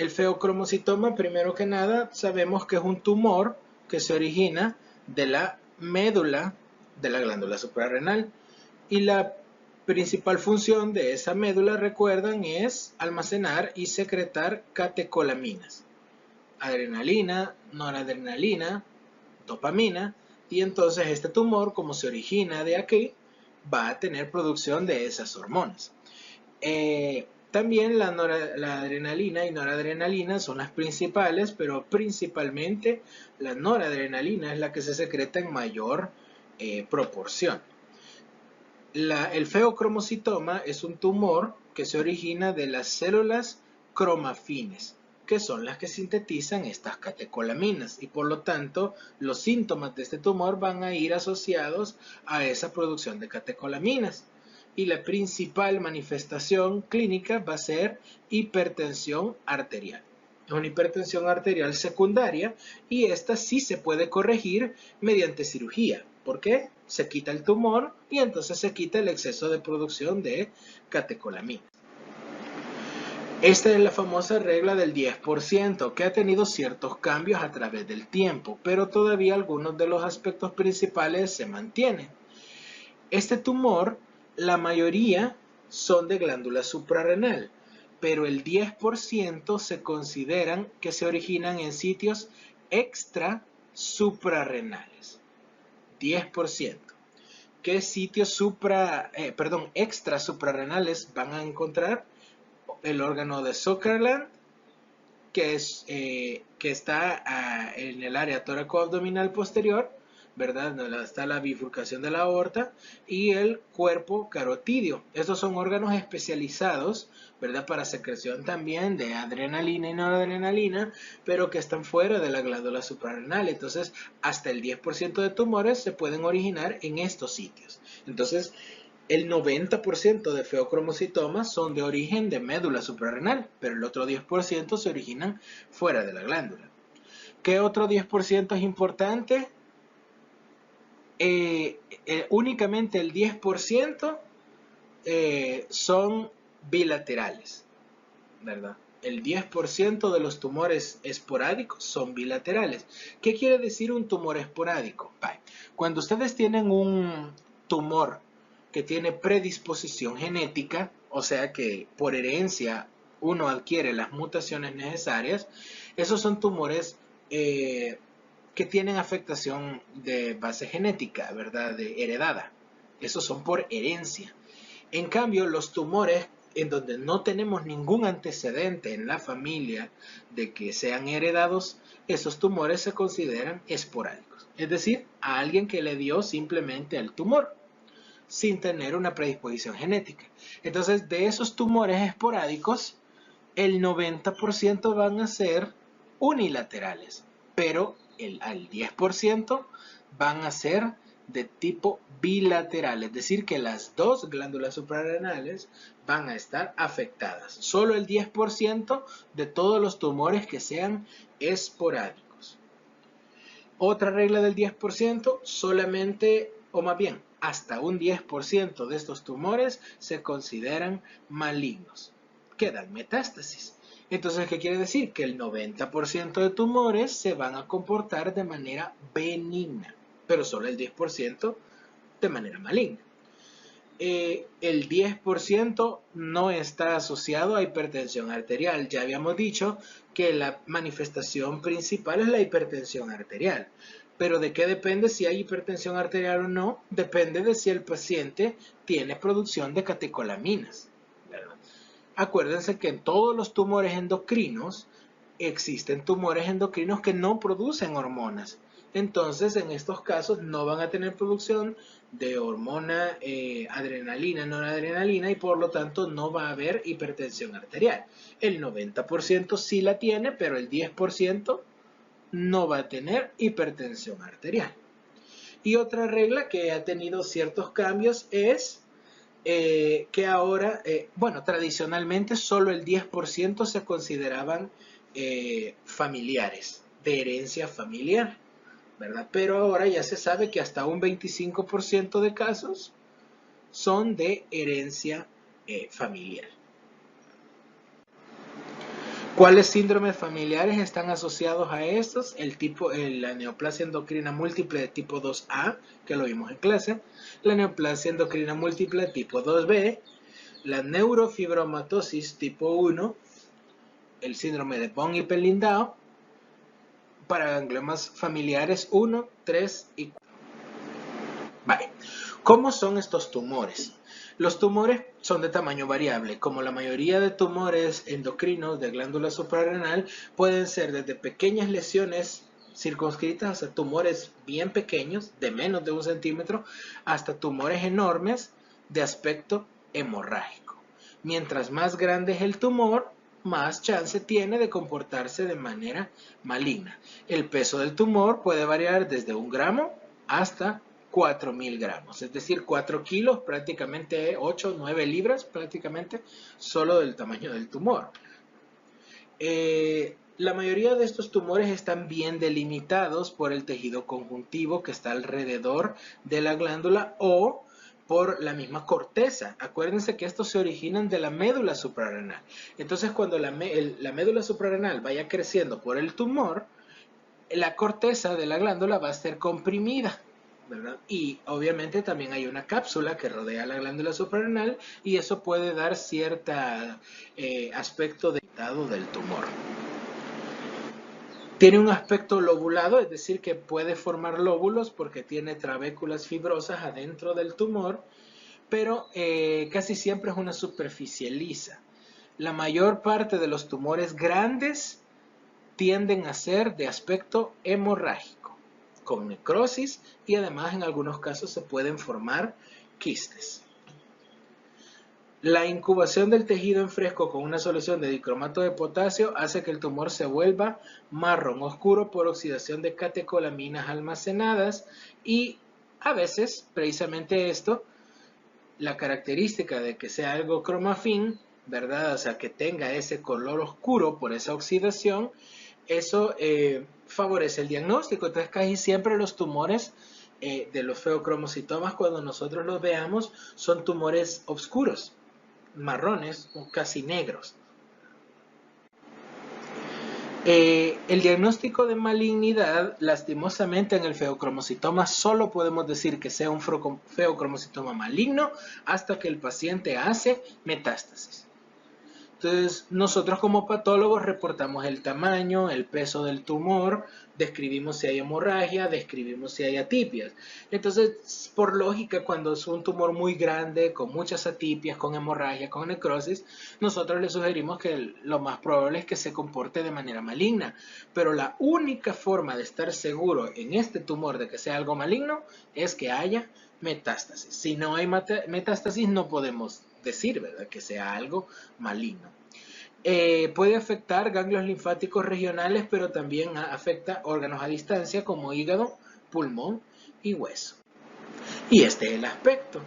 el feocromocitoma, primero que nada, sabemos que es un tumor que se origina de la médula de la glándula suprarrenal. Y la principal función de esa médula, recuerdan, es almacenar y secretar catecolaminas. Adrenalina, noradrenalina, dopamina. Y entonces este tumor, como se origina de aquí, va a tener producción de esas hormonas. También la adrenalina y noradrenalina son las principales, pero principalmente la noradrenalina es la que se secreta en mayor proporción. El feocromocitoma es un tumor que se origina de las células cromafines, que son las que sintetizan estas catecolaminas, y por lo tanto los síntomas de este tumor van a ir asociados a esa producción de catecolaminas. Y la principal manifestación clínica va a ser hipertensión arterial. Es una hipertensión arterial secundaria y esta sí se puede corregir mediante cirugía. ¿Por qué? Se quita el tumor y entonces se quita el exceso de producción de catecolaminas. Esta es la famosa regla del 10%, que ha tenido ciertos cambios a través del tiempo, pero todavía algunos de los aspectos principales se mantienen. Este tumor, la mayoría son de glándula suprarrenal, pero el 10% se consideran que se originan en sitios extrasuprarrenales. 10%. ¿Qué sitios extrasuprarrenales van a encontrar? El órgano de Zuckerland, que está en el área tóraco-abdominal posterior, ¿verdad? Donde está la bifurcación de la aorta, y el cuerpo carotídeo. Estos son órganos especializados, ¿verdad? Para secreción también de adrenalina y noradrenalina, pero que están fuera de la glándula suprarrenal. Entonces, hasta el 10% de tumores se pueden originar en estos sitios. Entonces, el 90% de feocromocitomas son de origen de médula suprarrenal, pero el otro 10% se originan fuera de la glándula. ¿Qué otro 10% es importante? Únicamente el 10% son bilaterales, ¿verdad? El 10% de los tumores esporádicos son bilaterales. ¿Qué quiere decir un tumor esporádico? Cuando ustedes tienen un tumor que tiene predisposición genética, o sea que por herencia uno adquiere las mutaciones necesarias, esos son tumores que tienen afectación de base genética, ¿verdad? Heredada. Esos son por herencia. En cambio, los tumores en donde no tenemos ningún antecedente en la familia de que sean heredados, esos tumores se consideran esporádicos. Es decir, a alguien que le dio simplemente el tumor, sin tener una predisposición genética. Entonces, de esos tumores esporádicos, el 90% van a ser unilaterales, pero al 10% van a ser de tipo bilateral, es decir, que las dos glándulas suprarrenales van a estar afectadas. Solo el 10% de todos los tumores que sean esporádicos. Otra regla del 10%, solamente, o más bien, hasta un 10% de estos tumores se consideran malignos, que dan metástasis. Entonces, ¿qué quiere decir? Que el 90% de tumores se van a comportar de manera benigna, pero solo el 10% de manera maligna. El 10% no está asociado a hipertensión arterial. Ya habíamos dicho que la manifestación principal es la hipertensión arterial. Pero ¿de qué depende si hay hipertensión arterial o no? Depende de si el paciente tiene producción de catecolaminas, ¿verdad? Acuérdense que en todos los tumores endocrinos existen tumores endocrinos que no producen hormonas. Entonces, en estos casos no van a tener producción de hormona adrenalina, noradrenalina, y por lo tanto no va a haber hipertensión arterial. El 90% sí la tiene, pero el 10% no va a tener hipertensión arterial. Y otra regla que ha tenido ciertos cambios es que ahora, tradicionalmente solo el 10% se consideraban familiares, de herencia familiar, ¿verdad? Pero ahora ya se sabe que hasta un 25% de casos son de herencia familiar. ¿Cuáles síndromes familiares están asociados a estos? La neoplasia endocrina múltiple de tipo 2A, que lo vimos en clase, la neoplasia endocrina múltiple tipo 2B, la neurofibromatosis tipo 1, el síndrome de Von Hippel-Lindau, para gangliomas familiares 1, 3 y 4. Vale. ¿Cómo son estos tumores? Los tumores son de tamaño variable. Como la mayoría de tumores endocrinos de glándula suprarrenal, pueden ser desde pequeñas lesiones circunscritas hasta tumores bien pequeños, de menos de 1 centímetro, hasta tumores enormes de aspecto hemorrágico. Mientras más grande es el tumor, más chance tiene de comportarse de manera maligna. El peso del tumor puede variar desde 1 gramo hasta 4.000 gramos, es decir, 4 kilos, prácticamente 8, 9 libras, prácticamente, solo del tamaño del tumor. La mayoría de estos tumores están bien delimitados por el tejido conjuntivo que está alrededor de la glándula o por la misma corteza. Acuérdense que estos se originan de la médula suprarrenal. Entonces, cuando la médula suprarrenal vaya creciendo por el tumor, la corteza de la glándula va a ser comprimida, ¿verdad? Y obviamente también hay una cápsula que rodea la glándula suprarrenal y eso puede dar cierto aspecto delicado del tumor. Tiene un aspecto lobulado, es decir, que puede formar lóbulos porque tiene trabéculas fibrosas adentro del tumor, pero casi siempre es una superficie lisa. La mayor parte de los tumores grandes tienden a ser de aspecto hemorrágico, con necrosis y además en algunos casos se pueden formar quistes. La incubación del tejido en fresco con una solución de dicromato de potasio hace que el tumor se vuelva marrón oscuro por oxidación de catecolaminas almacenadas y a veces, precisamente esto, la característica de que sea algo cromafín, ¿verdad? O sea, que tenga ese color oscuro por esa oxidación, eso favorece el diagnóstico. Entonces casi siempre los tumores de los feocromocitomas, cuando nosotros los veamos, son tumores oscuros, marrones o casi negros. El diagnóstico de malignidad, lastimosamente en el feocromocitoma solo podemos decir que sea un feocromocitoma maligno hasta que el paciente hace metástasis. Entonces, nosotros como patólogos reportamos el tamaño, el peso del tumor, describimos si hay hemorragia, describimos si hay atipias. Entonces, por lógica, cuando es un tumor muy grande, con muchas atipias, con hemorragia, con necrosis, nosotros le sugerimos que lo más probable es que se comporte de manera maligna. Pero la única forma de estar seguro en este tumor de que sea algo maligno es que haya metástasis. Si no hay metástasis, no podemos decir, ¿verdad?, que sea algo maligno. Puede afectar ganglios linfáticos regionales, pero también afecta órganos a distancia como hígado, pulmón y hueso. Y este es el aspecto.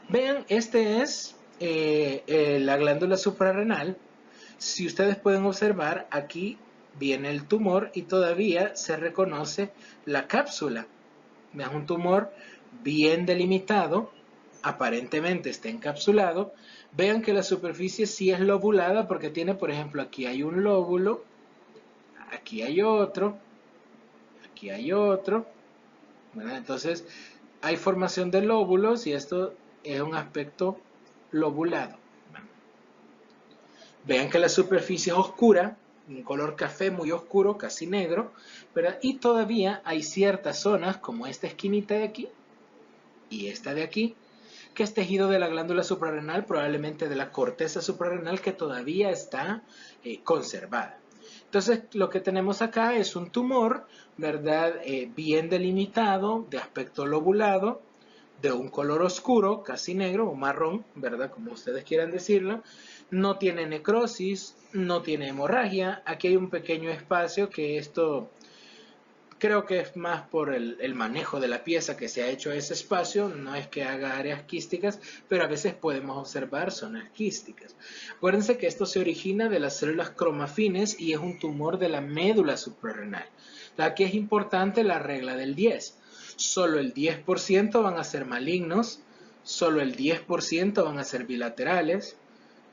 Vean, este es la glándula suprarrenal. Si ustedes pueden observar, aquí viene el tumor y todavía se reconoce la cápsula. Vean, un tumor bien delimitado, aparentemente está encapsulado. Vean que la superficie sí es lobulada porque tiene, por ejemplo, aquí hay un lóbulo, aquí hay otro, ¿verdad? Entonces hay formación de lóbulos y esto es un aspecto lobulado. Vean que la superficie es oscura, un color café muy oscuro, casi negro, ¿verdad? Y todavía hay ciertas zonas, como esta esquinita de aquí y esta de aquí, que es tejido de la glándula suprarrenal, probablemente de la corteza suprarrenal, que todavía está conservada. Entonces, lo que tenemos acá es un tumor, ¿verdad? Bien delimitado, de aspecto lobulado, de un color oscuro, casi negro o marrón, ¿verdad?, como ustedes quieran decirlo. No tiene necrosis, no tiene hemorragia. Aquí hay un pequeño espacio que esto creo que es más por el manejo de la pieza que se ha hecho a ese espacio, no es que haga áreas quísticas, pero a veces podemos observar zonas quísticas. Acuérdense que esto se origina de las células cromafines y es un tumor de la médula suprarrenal. Aquí es importante la regla del 10. Solo el 10% van a ser malignos, solo el 10% van a ser bilaterales,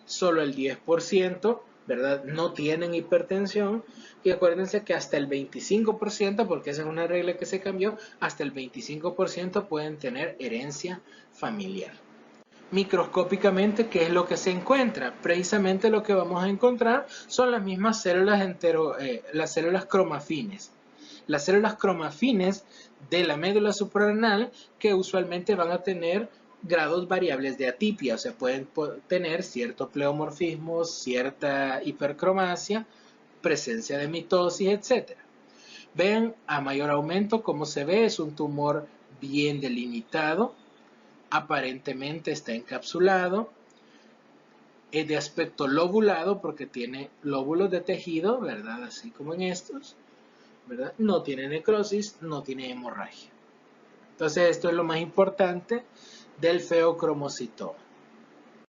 solo el 10% ¿verdad? No tienen hipertensión. Y acuérdense que hasta el 25%, porque esa es una regla que se cambió, hasta el 25% pueden tener herencia familiar. Microscópicamente, ¿qué es lo que se encuentra? Precisamente lo que vamos a encontrar son las mismas células las células cromafines. Las células cromafines de la médula suprarrenal, que usualmente van a tener grados variables de atipia, o sea, pueden tener cierto pleomorfismo, cierta hipercromasia, presencia de mitosis, etc. Vean a mayor aumento cómo se ve, es un tumor bien delimitado, aparentemente está encapsulado, es de aspecto lobulado porque tiene lóbulos de tejido, ¿verdad? Así como en estos, ¿verdad? No tiene necrosis, no tiene hemorragia. Entonces esto es lo más importante del feocromocitoma.